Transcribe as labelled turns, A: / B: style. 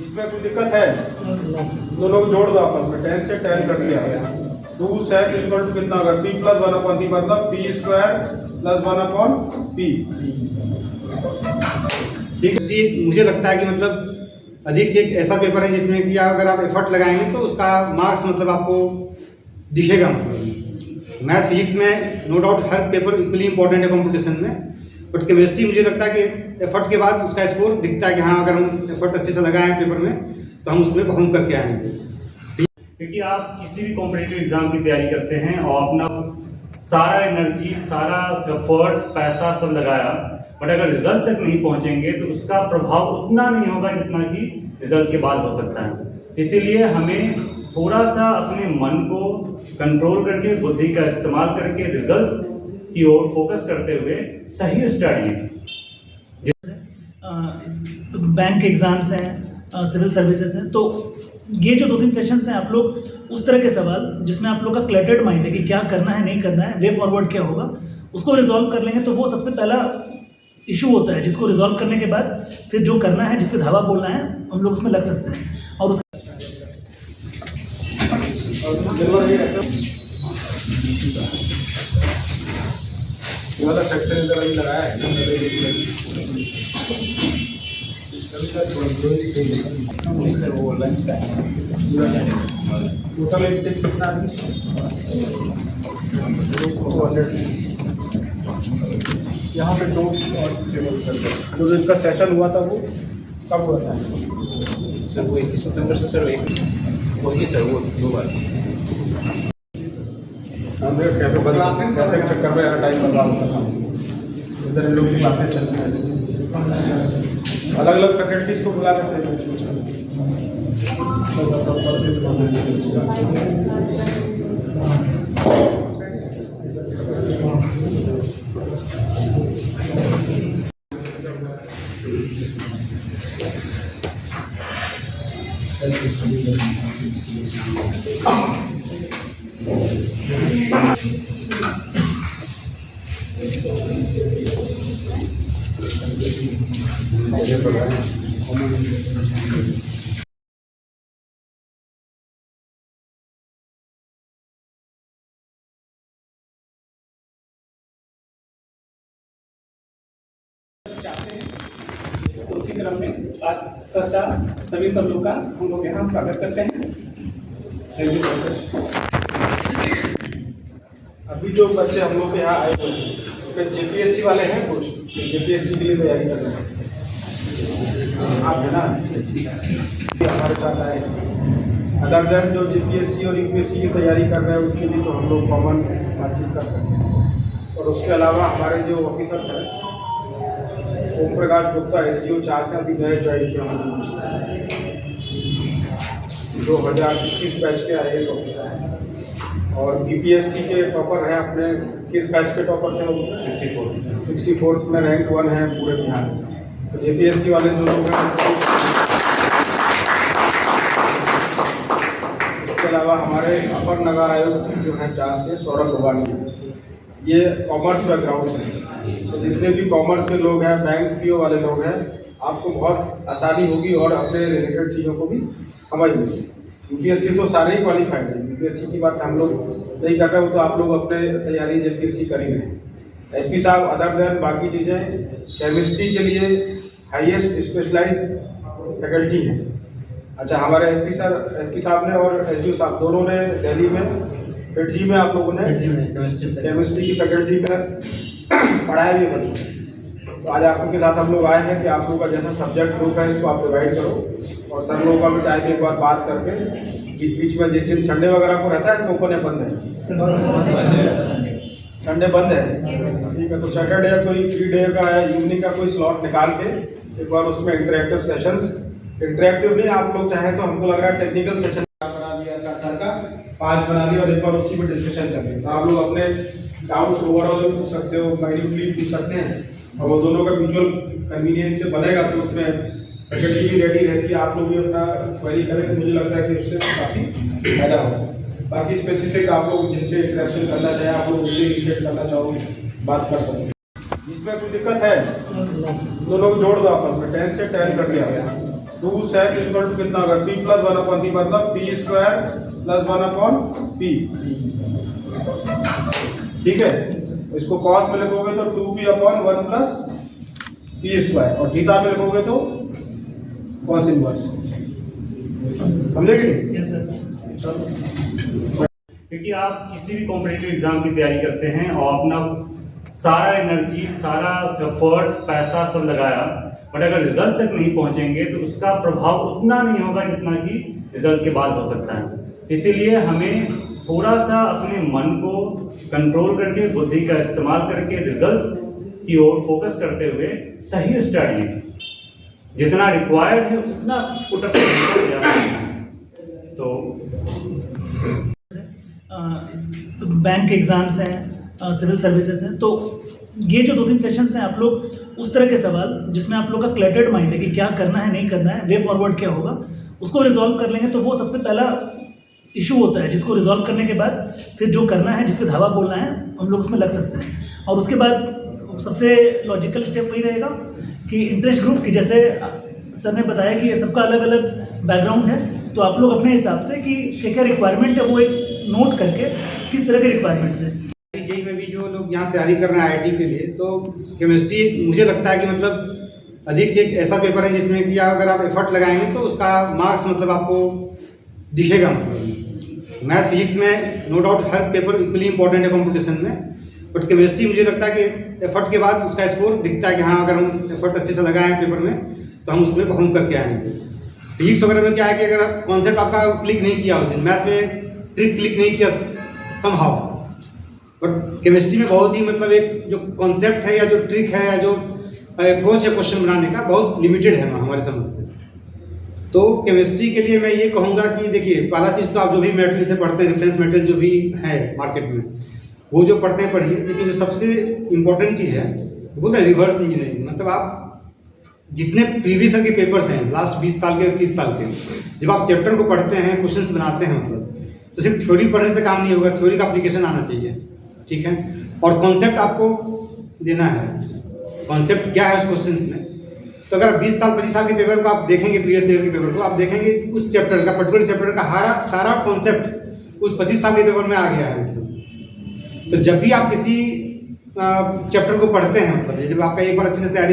A: इसमें कोई दिक्कत है? दोनों को जोड़ दो आपस में, 10 से 10 कट लिया। 2 sec इक्वल टू कितना होगा? p प्लस 1/p, मतलब p स्क्वायर प्लस 1/p।
B: ठीक जी, मुझे लगता है कि मतलब अधिक एक ऐसा पेपर है जिसमें कि अगर आप एफर्ट लगाएंगे तो उसका मार्क्स मतलब आपको दिखेगा। मतलब मैथ फिजिक्स में नो डाउट हर पेपर इक्वली इंपॉर्टेंट है कंपटीशन में, बट केमिस्ट्री मुझे लगता है कि एफर्ट के बाद उसका स्कोर दिखता है कि हाँ अगर हम एफर्ट अच्छे से लगाएं पेपर में तो हम उसमें परफॉर्म करके आएंगे।
C: क्योंकि आप किसी भी कॉम्पिटिटिव एग्जाम की तैयारी करते हैं और अपना सारा एनर्जी, सारा एफर्ट, पैसा सब लगाया, बट अगर रिजल्ट तक नहीं पहुंचेंगे तो उसका प्रभाव उतना नहीं होगा जितना कि रिजल्ट के बाद हो सकता है। इसीलिए हमें थोड़ा सा अपने मन को कंट्रोल करके, बुद्धि का इस्तेमाल करके रिजल्ट की ओर फोकस करते हुए सही स्टडी,
D: बैंक एग्जाम्स हैं, सिविल सर्विसेज हैं, तो ये जो 2-3 सेशंस हैं आप लोग उस तरह के सवाल जिसमें आप लोग का क्लैटर्ड माइंड है कि क्या करना है नहीं करना है, वे फॉरवर्ड क्या होगा, उसको रिजॉल्व कर लेंगे तो वो सबसे पहला इशू होता है, जिसको रिजॉल्व करने के बाद फिर जो करना है, जिस पे धावा बोलना है, हम लोग उसमें लग सकते हैं। और
A: लगाया है टोटल कितना? यहाँ पे 2 जो इनका सेशन हुआ था वो कब हुआ था?
E: सर वो 21 सितंबर से सर वही सर वो 2 बार
A: कैफे बदला कैफे के चक्कर में टाइम बर्बाद होता था। इधर इन लोग की क्लासेस चलती हैं, अलग अलग फैकल्टीज को बुला लेते हैं।
F: चाहते हैं तो उसी क्रम में आज सर का सभी सब लोग का हम लोग यहाँ स्वागत करते हैं।
A: अभी जो बच्चे हम लोग के यहाँ आए हुए हैं इसमें जेपीएससी वाले हैं, कुछ जेपीएससी के लिए तैयारी कर रहे हैं। आप है ना हमारे साथ आए हैं। अदर देन जो जेपीएससी और यूपीएससी की तैयारी कर रहे हैं उनके लिए तो हम लोग कॉमन बातचीत कर सकते हैं। और उसके अलावा हमारे जो ऑफिसर्स हैं, ओम प्रकाश गुप्ता SDO 4 से अभी नए ज्वाइन किया हमने, 2021 बैच के IAS ऑफिसर हैं। और BPSC के टॉपर हैं अपने, किस बैच के टॉपर थे? 64 में रैंक 1 है पूरे बिहार में। तो JPSC वाले जो लोग हैं, इसके अलावा हमारे अपर नगर आयोग जो है 4 से सौरभ गोवानी, ये कॉमर्स बैकग्राउंड से हैं। तो जितने भी कॉमर्स के लोग हैं, बैंक PO वाले लोग हैं, आपको बहुत आसानी होगी और अपने रिलेटेड चीज़ों को भी समझ लेंगे। यूपीएससी तो सारे ही क्वालिफाइड है, यूपीएससी की बात हम लोग नहीं कर रहे हो, तो आप लोग अपने तैयारी जेपीएससी करेंगे। SP साहब अदर देन बाकी चीज़ें केमिस्ट्री के लिए हाईएस्ट स्पेशलाइज्ड फैकल्टी हैं। अच्छा, हमारे SP साहब ने और SDO साहब दोनों ने दिल्ली में FITG में आप लोगों ने केमिस्ट्री की फैकल्टी में पढ़ाया भी बच्चों। तो आज आप लोग के साथ हम लोग आए हैं कि आप लोगों का जैसा सब्जेक्ट ग्रुप है इसको आप डिवाइड करो, और सर लोगों का भी टाइम एक बार बात करके बीच बीच में, जिस दिन संडे वगैरह को रहता है तो ओपन है बंद है? संडे बंद है, ठीक है। तो सैटरडे कोई फ्री डे का है, इवनिंग का कोई स्लॉट निकाल के एक बार उसमें इंटरेक्टिव सेशंस, इंटरेक्टिव नहीं, आप लोग चाहें तो हमको लग रहा है टेक्निकल सेशन बना लिया 4-4 का 5 बना लिया और एक बार उसी में डिस्कशन चलेगा। तो आप लोग अपने डाउट्स ओवरऑल भी पूछ सकते हो, माइन्यूटली पूछ सकते हैं, और वो दोनों का म्यूचुअल कन्वीनियंस से बनेगा तो उसमें फैकल्टी भी रेडी रहती है। आप लोग भी अपना क्वेरी करें तो मुझे लगता है कि उससे काफ़ी फायदा होगा। बाकी स्पेसिफिक आप लोग जिनसे इंटरेक्शन करना चाहें, आप लोग उससे इनिशिएट करना चाहो, बात कर सकते हैं। इसमें कोई दिक्कत है? दोनों को जोड़ दो आपस में, 10 से 10 कर लिया। 2 sec इक्वल टू कितना होगा p प्लस 1/p मतलब p स्क्वायर प्लस 1/p। ठीक है, इसको cos में लिखोगे तो 2p/1 प्लस p स्क्वायर और थीटा में लिखोगे तो cos इनवर्स। समझे कि नहीं?
D: Yes sir.
C: क्योंकि आप किसी भी कॉम्पिटिटिव एग्जाम की तैयारी करते हैं और अपना सारा एनर्जी, सारा एफर्ट, पैसा सब लगाया, बट अगर रिजल्ट तक नहीं पहुंचेंगे तो उसका प्रभाव उतना नहीं होगा जितना कि रिजल्ट के बाद हो सकता है। इसीलिए हमें थोड़ा सा अपने मन को कंट्रोल करके, बुद्धि का इस्तेमाल करके रिजल्ट की ओर फोकस करते हुए सही स्टडी, जितना रिक्वायर्ड है उतना पुटअप किया। तो
D: बैंक एग्जाम्स हैं, सिविल सर्विसेज हैं, तो ये जो 2-3 सेशंस हैं, आप लोग उस तरह के सवाल जिसमें आप लोग का क्लैटर्ड माइंड है कि क्या करना है नहीं करना है, वे फॉरवर्ड क्या होगा, उसको रिजॉल्व कर लेंगे तो वो सबसे पहला इशू होता है, जिसको रिजॉल्व करने के बाद फिर जो करना है, जिस पे धावा बोलना है, हम लोग उसमें लग सकते हैं। और उसके बाद सबसे लॉजिकल स्टेप वही रहेगा कि इंटरेस्ट ग्रुप की, जैसे सर ने बताया कि सबका अलग अलग बैकग्राउंड है, तो आप लोग अपने हिसाब से कि क्या क्या रिक्वायरमेंट है वो एक नोट करके किस तरह के रिक्वायरमेंट्स है।
B: जेईई में भी जो लोग यहाँ तैयारी कर रहे हैं आईआईटी के लिए, तो केमिस्ट्री मुझे लगता है कि मतलब अधिक एक ऐसा पेपर है जिसमें कि अगर आप एफर्ट लगाएंगे तो उसका मार्क्स मतलब आपको दिखेगा। मतलब मैथ फिजिक्स में नो डाउट हर पेपर इक्वली इंपॉर्टेंट है कंपटीशन में, बट केमिस्ट्री मुझे लगता है कि एफर्ट के बाद उसका स्कोर दिखता है कि हाँ, अगर हम एफर्ट अच्छे से लगाए हैं पेपर में तो हम उसमें परफॉर्म करके आएंगे। फिजिक्स वगैरह में क्या है कि अगर कॉन्सेप्ट आपका क्लिक नहीं किया उस दिन, मैथ में ट्रिक क्लिक नहीं किया समहाउ, बट केमिस्ट्री में बहुत ही मतलब एक जो कॉन्सेप्ट है या जो ट्रिक है या जो अप्रोच है क्वेश्चन बनाने का, बहुत लिमिटेड है हमारे समझ से। तो केमिस्ट्री के लिए मैं ये कहूँगा कि देखिए, पहला चीज़ तो आप जो भी मेटेरियल से पढ़ते हैं, रेफरेंस मेटेरियल जो भी है मार्केट में, वो जो पढ़ते हैं पढ़िए। लेकिन जो सबसे इम्पोर्टेंट चीज़ है वो बोलते हैं रिवर्स इंजीनियरिंग। मतलब आप जितने प्रीवियस ईयर के पेपर्स हैं, लास्ट 20 साल के 30 साल के, जब आप चैप्टर को पढ़ते हैं, क्वेश्चंस बनाते हैं, मतलब तो सिर्फ थ्योरी पढ़ने से काम नहीं होगा, थ्योरी का एप्लीकेशन आना चाहिए। ठीक है, और कॉन्सेप्ट आपको देना है, कॉन्सेप्ट क्या है उस क्वेश्चंस में। तो अगर 20 साल 25 साल के पेपर को आप देखेंगे, प्रीवियस ईयर के पेपर को आप देखेंगे, उस चैप्टर का, पर्टिकुलर चैप्टर का सारा कॉन्सेप्ट उस 25 साल के पेपर में आ गया है। मतलब तो जब भी आप किसी चैप्टर को पढ़ते हैं, मतलब जब आपका एक बार अच्छे से तैयारी